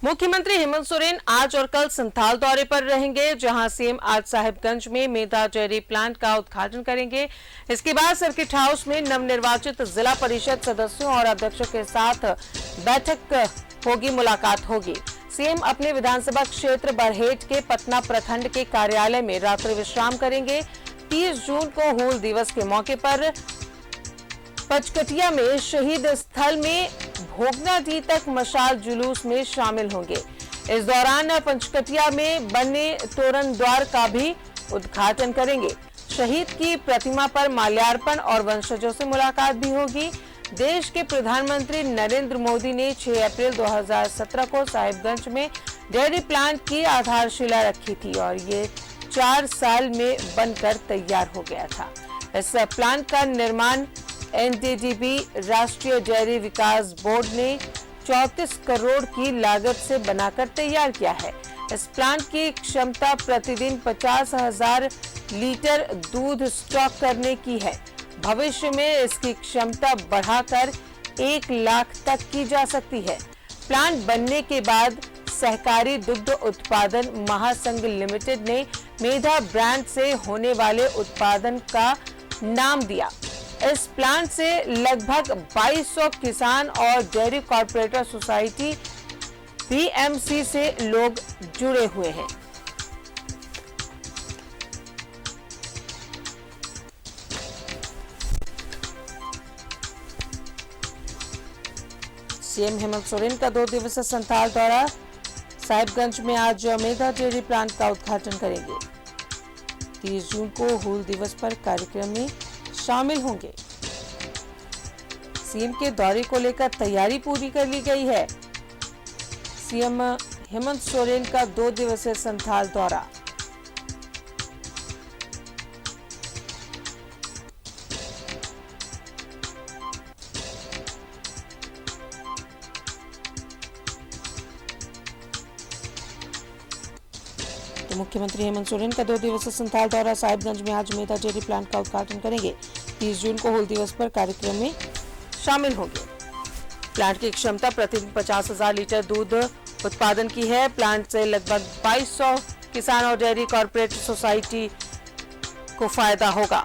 मुख्यमंत्री हेमंत सोरेन आज और कल संथाल दौरे पर रहेंगे, जहां सीएम आज साहिबगंज में मेधा डेयरी प्लांट का उद्घाटन करेंगे। इसके बाद सर्किट हाउस में नवनिर्वाचित जिला परिषद सदस्यों और अध्यक्षों के साथ बैठक होगी, मुलाकात होगी। सीएम अपने विधानसभा क्षेत्र बरहेट के पटना प्रखंड के कार्यालय में रात्रि विश्राम करेंगे। 30 जून को हूल दिवस के मौके पर पचकटिया में शहीद स्थल में भोगनाडीह तक मशाल जुलूस में शामिल होंगे। इस दौरान पंचकटिया में बने तोरण द्वार का भी उद्घाटन करेंगे। शहीद की प्रतिमा पर माल्यार्पण और वंशजों से मुलाकात भी होगी। देश के प्रधानमंत्री नरेंद्र मोदी ने 6 अप्रैल 2017 को साहिबगंज में डेयरी प्लांट की आधारशिला रखी थी और ये 4 साल में बनकर तैयार हो गया था। इस प्लांट का निर्माण एनडीडीबी राष्ट्रीय डेयरी विकास बोर्ड ने 34 करोड़ की लागत से बनाकर तैयार किया है। इस प्लांट की क्षमता प्रतिदिन 50,000 लीटर दूध स्टॉक करने की है। भविष्य में इसकी क्षमता बढ़ाकर 1 लाख तक की जा सकती है। प्लांट बनने के बाद सहकारी दुग्ध उत्पादन महासंघ लिमिटेड ने मेधा ब्रांड से होने वाले उत्पादन का नाम दिया। इस प्लांट से लगभग 2200 किसान और डेयरी कॉर्पोरेटर सोसाइटी बीएमसी से लोग जुड़े हुए हैं। सीएम हेमंत सोरेन का 2 दिवसीय संथाल दौरा। साहिबगंज में आज मेधा डेयरी प्लांट का उद्घाटन करेंगे। 30 जून को हूल दिवस पर कार्यक्रम में शामिल होंगे। सीएम के दौरे को लेकर तैयारी पूरी कर ली गई है। सीएम हेमंत सोरेन का 2 दिवसीय संथाल दौरा। तो मुख्यमंत्री हेमंत सोरेन का 2 दिवसीय संथाल दौरा। साहिबगंज में आज मेधा डेयरी प्लांट का उद्घाटन करेंगे। 30 जून को हूल दिवस पर कार्यक्रम में शामिल होंगे। प्लांट की क्षमता प्रतिदिन 50,000 लीटर दूध उत्पादन की है। प्लांट से लगभग 2200 किसान और डेयरी कॉर्पोरेट सोसाइटी को फायदा होगा।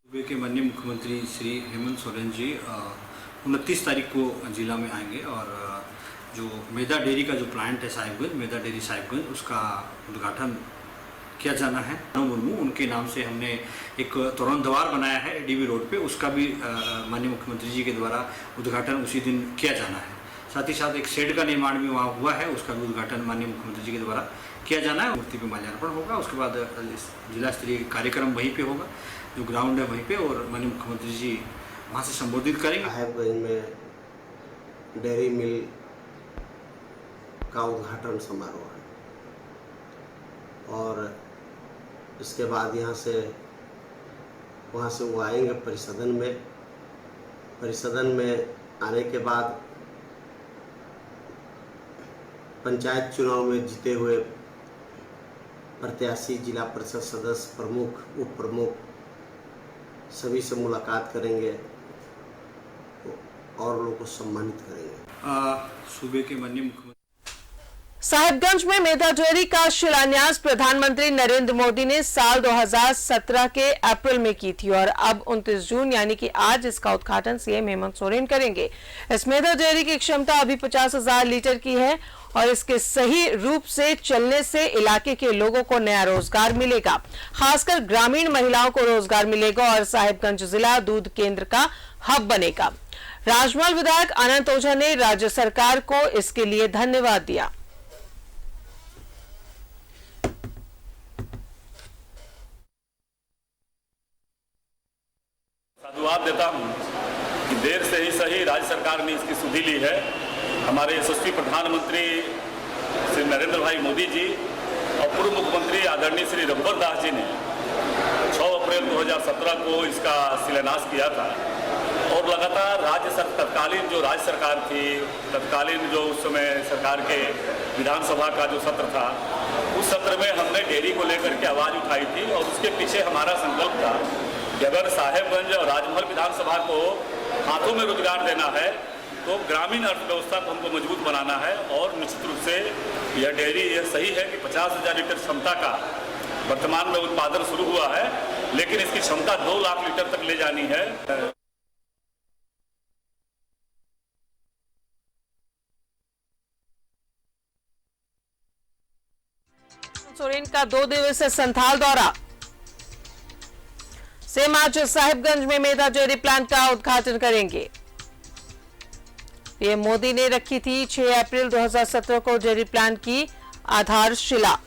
सूबे के माननीय मुख्यमंत्री श्री हेमंत सोरेन जी 29 तारीख को जिला में आएंगे और जो मेधा डेयरी का जो प्लांट है साहिबगंज, मेधा डेयरी साहिबगंज, उसका उद्घाटन किया जाना है। मुर्मू उनके नाम से हमने एक तोरण द्वार बनाया है डीबी रोड पे, उसका भी माननीय मुख्यमंत्री जी के द्वारा उद्घाटन उसी दिन किया जाना है। साथ ही साथ एक शेड का निर्माण भी वहाँ हुआ है, उसका भी उद्घाटन माननीय मुख्यमंत्री जी के द्वारा किया जाना है। मूर्ति पे माल्यार्पण होगा। उसके बाद जिला स्तरीय कार्यक्रम वहीं पे होगा, जो ग्राउंड है वहीं पे, और माननीय मुख्यमंत्री जी वहाँ से संबोधित करेंगे। साहिबगंज में डेयरी मिल का उद्घाटन समारोह है और इसके बाद वहाँ से वो आएंगे परिसदन में आने के बाद पंचायत चुनाव में जीते हुए प्रत्याशी, जिला परिषद सदस्य, प्रमुख, उप प्रमुख सभी से मुलाकात करेंगे और लोगों को सम्मानित करेंगे। सूबे के माननीय मुख्यमंत्री साहिबगंज में मेधा डेयरी का शिलान्यास प्रधानमंत्री नरेंद्र मोदी ने साल 2017 के अप्रैल में की थी और अब 29 जून यानी कि आज इसका उद्घाटन सीएम हेमंत सोरेन करेंगे। इस मेधा डेयरी की क्षमता अभी 50,000 लीटर की है और इसके सही रूप से चलने से इलाके के लोगों को नया रोजगार मिलेगा। खासकर ग्रामीण महिलाओं को रोजगार मिलेगा और साहिबगंज जिला दूध केंद्र का हब बनेगा। राजमहल विधायक अनंत ओझा ने राज्य सरकार को इसके लिए धन्यवाद दिया। धन्यवाद देता हूं कि देर से ही सही राज्य सरकार ने इसकी सुधि ली है। हमारे यशस्वी प्रधानमंत्री श्री नरेंद्र भाई मोदी जी और पूर्व मुख्यमंत्री आदरणीय श्री रघुवर दास जी ने 6 अप्रैल 2017 को इसका शिलान्यास किया था और लगातार तत्कालीन जो राज्य सरकार थी, तत्कालीन जो उस समय सरकार के विधानसभा का जो सत्र था, उस सत्र में हमने डेयरी को लेकर के आवाज़ उठाई थी और उसके पीछे हमारा संकल्प था कि अगर साहेबगंज और राजमहल विधानसभा को हाथों में रोजगार देना है, तो ग्रामीण अर्थव्यवस्था को हमको मजबूत बनाना है। और निश्चित रूप से यह डेयरी यह सही है कि 50,000 लीटर क्षमता का वर्तमान में उत्पादन शुरू हुआ है, लेकिन इसकी क्षमता 2 लाख लीटर तक ले जानी है। सोरेन का 2 दिवसीय संथाल दौरा। सीएम आज साहिबगंज में मेधा डेयरी प्लांट का उद्घाटन करेंगे। पीएम मोदी ने रखी थी 6 अप्रैल 2017 को डेयरी प्लांट की आधारशिला।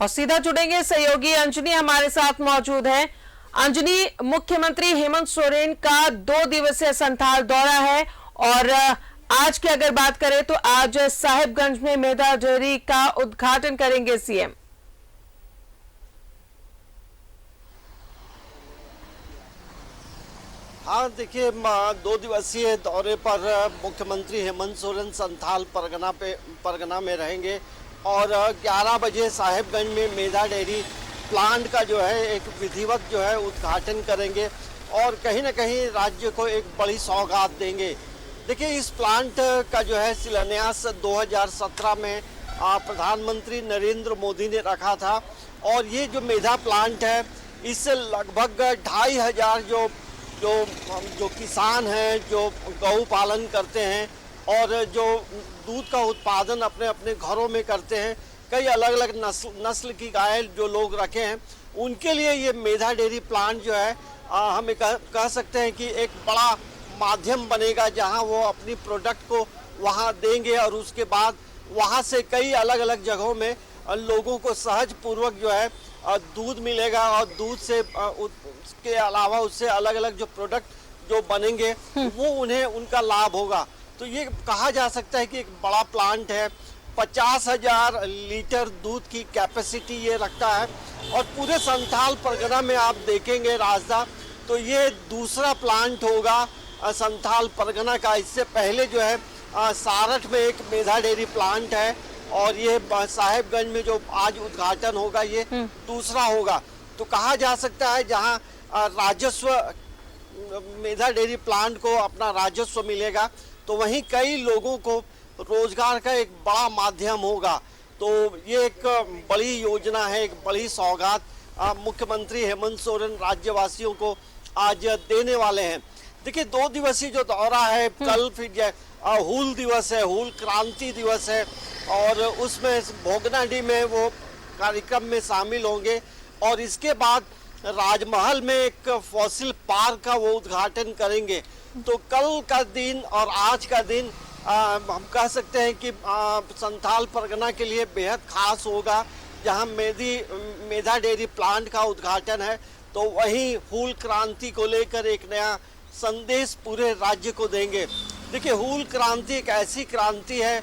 और सीधा जुड़ेंगे सहयोगी अंजनी हमारे साथ मौजूद है। अंजनी, मुख्यमंत्री हेमंत सोरेन का 2 दिवसीय संथाल दौरा है और आज की अगर बात करें तो आज साहिबगंज में मेधा डेयरी का उद्घाटन करेंगे सीएम। हाँ देखिए, 2 दिवसीय दौरे पर मुख्यमंत्री हेमंत सोरेन संथाल परगना में रहेंगे और 11 बजे साहिबगंज में मेधा डेयरी प्लांट का जो है एक विधिवत जो है उद्घाटन करेंगे और कहीं ना कहीं राज्य को एक बड़ी सौगात देंगे। देखिए, इस प्लांट का जो है शिलान्यास 2017 में प्रधानमंत्री नरेंद्र मोदी ने रखा था और ये जो मेधा प्लांट है इससे लगभग 2,500 जो किसान हैं जो गौ पालन करते हैं और जो दूध का उत्पादन अपने अपने घरों में करते हैं, कई अलग अलग नस्ल की गाय जो लोग रखे हैं, उनके लिए ये मेधा डेयरी प्लांट जो है हमें कह सकते हैं कि एक बड़ा माध्यम बनेगा जहां वो अपनी प्रोडक्ट को वहां देंगे और उसके बाद वहां से कई अलग अलग जगहों में लोगों को सहज पूर्वक जो है दूध मिलेगा और दूध से उसके अलावा उससे अलग अलग जो प्रोडक्ट जो बनेंगे वो उन्हें उनका लाभ होगा। तो ये कहा जा सकता है कि एक बड़ा प्लांट है, 50,000 लीटर दूध की कैपेसिटी ये रखता है और पूरे संथाल परगना में आप देखेंगे राजदा, तो ये दूसरा प्लांट होगा संथाल परगना का। इससे पहले जो है सारठ में एक मेधा डेयरी प्लांट है और ये साहिबगंज में जो आज उद्घाटन होगा ये दूसरा होगा। तो कहा जा सकता है जहां राजस्व मेधा डेयरी प्लांट को अपना राजस्व मिलेगा तो वहीं कई लोगों को रोजगार का एक बड़ा माध्यम होगा। तो ये एक बड़ी योजना है, एक बड़ी सौगात मुख्यमंत्री हेमंत सोरेन राज्यवासियों को आज देने वाले हैं। देखिए, 2 दिवसीय जो दौरा है, कल फिर हूल दिवस है, हूल क्रांति दिवस है और उसमें भोगनाडीह में वो कार्यक्रम में शामिल होंगे और इसके बाद राजमहल में एक फॉसिल पार्क का वो उद्घाटन करेंगे। तो कल का दिन और आज का दिन हम कह सकते हैं कि संथाल परगना के लिए बेहद खास होगा। जहां मेधा डेयरी प्लांट का उद्घाटन है तो वहीं हूल क्रांति को लेकर एक नया संदेश पूरे राज्य को देंगे। देखिए, हूल क्रांति एक ऐसी क्रांति है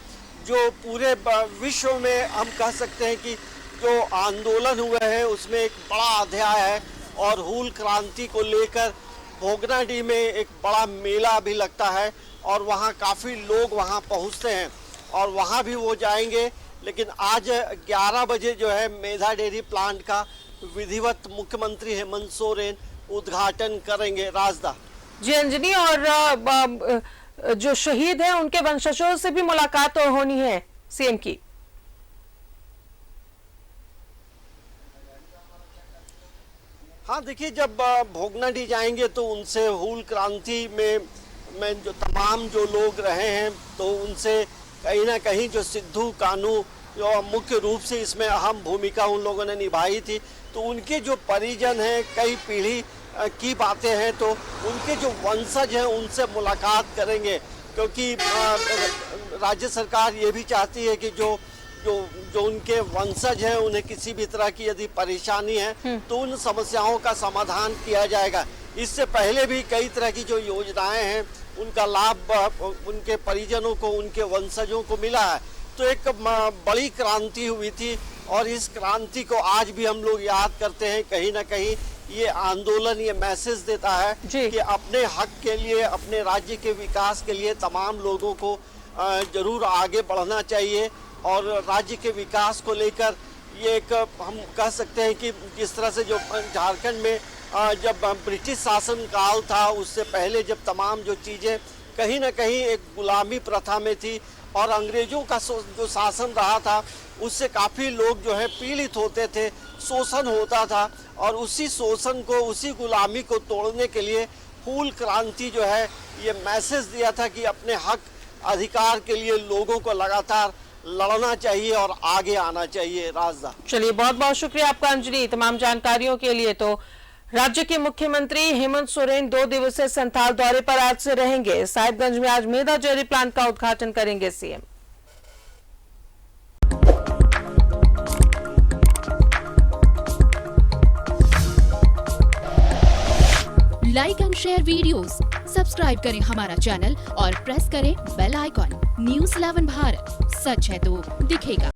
जो पूरे विश्व में हम कह सकते हैं कि जो आंदोलन हुए हैं उसमें एक बड़ा अध्याय है और हूल क्रांति को लेकर भोगनाडीह में एक बड़ा मेला भी लगता है और वहाँ काफ़ी लोग वहाँ पहुँचते हैं और वहाँ भी वो जाएंगे। लेकिन आज 11 बजे जो है मेधा डेयरी प्लांट का विधिवत मुख्यमंत्री हेमंत सोरेन उद्घाटन करेंगे। राजदा जी अंजनी, और जो शहीद हैं उनके वंशजों से भी मुलाकात होनी है सीएम की। हाँ देखिए, जब भोगनाडीह जाएंगे तो उनसे हूल क्रांति में जो तमाम जो लोग रहे हैं तो उनसे कहीं ना कहीं जो सिद्धू कानू जो मुख्य रूप से इसमें अहम भूमिका उन लोगों ने निभाई थी, तो उनके जो परिजन हैं, कई पीढ़ी की बातें हैं, तो उनके जो वंशज हैं उनसे मुलाकात करेंगे क्योंकि राज्य सरकार ये भी चाहती है कि जो उनके वंशज हैं उन्हें किसी भी तरह की यदि परेशानी है तो उन समस्याओं का समाधान किया जाएगा। इससे पहले भी कई तरह की जो योजनाएं हैं उनका लाभ उनके परिजनों को, उनके वंशजों को मिला है। तो एक बड़ी क्रांति हुई थी और इस क्रांति को आज भी हम लोग याद करते हैं। कहीं ना कहीं ये आंदोलन ये मैसेज देता है जी। कि अपने हक के लिए, अपने राज्य के विकास के लिए तमाम लोगों को जरूर आगे बढ़ना चाहिए। और राज्य के विकास को लेकर ये एक हम कह सकते हैं कि जिस तरह से जो झारखंड में जब ब्रिटिश शासन काल था, उससे पहले जब तमाम जो चीज़ें कहीं ना कहीं एक गुलामी प्रथा में थी और अंग्रेजों का जो शासन रहा था उससे काफ़ी लोग जो है पीड़ित होते थे, शोषण होता था। और उसी शोषण को, उसी गुलामी को तोड़ने के लिए फूल क्रांति जो है ये मैसेज दिया था कि अपने हक अधिकार के लिए लोगों को लगातार लड़ना चाहिए और आगे आना चाहिए। राजदा, चलिए बहुत बहुत शुक्रिया आपका अंजलि तमाम जानकारियों के लिए। तो राज्य के मुख्यमंत्री हेमंत सोरेन 2 दिवसीय संथाल दौरे पर आज से रहेंगे। साहिबगंज में आज मेधा डेयरी प्लांट का उद्घाटन करेंगे CM. Like and share videos, subscribe करें हमारा चैनल और प्रेस करें बेल आइकॉन। न्यूज़ 11 भारत, सच है तो दिखेगा।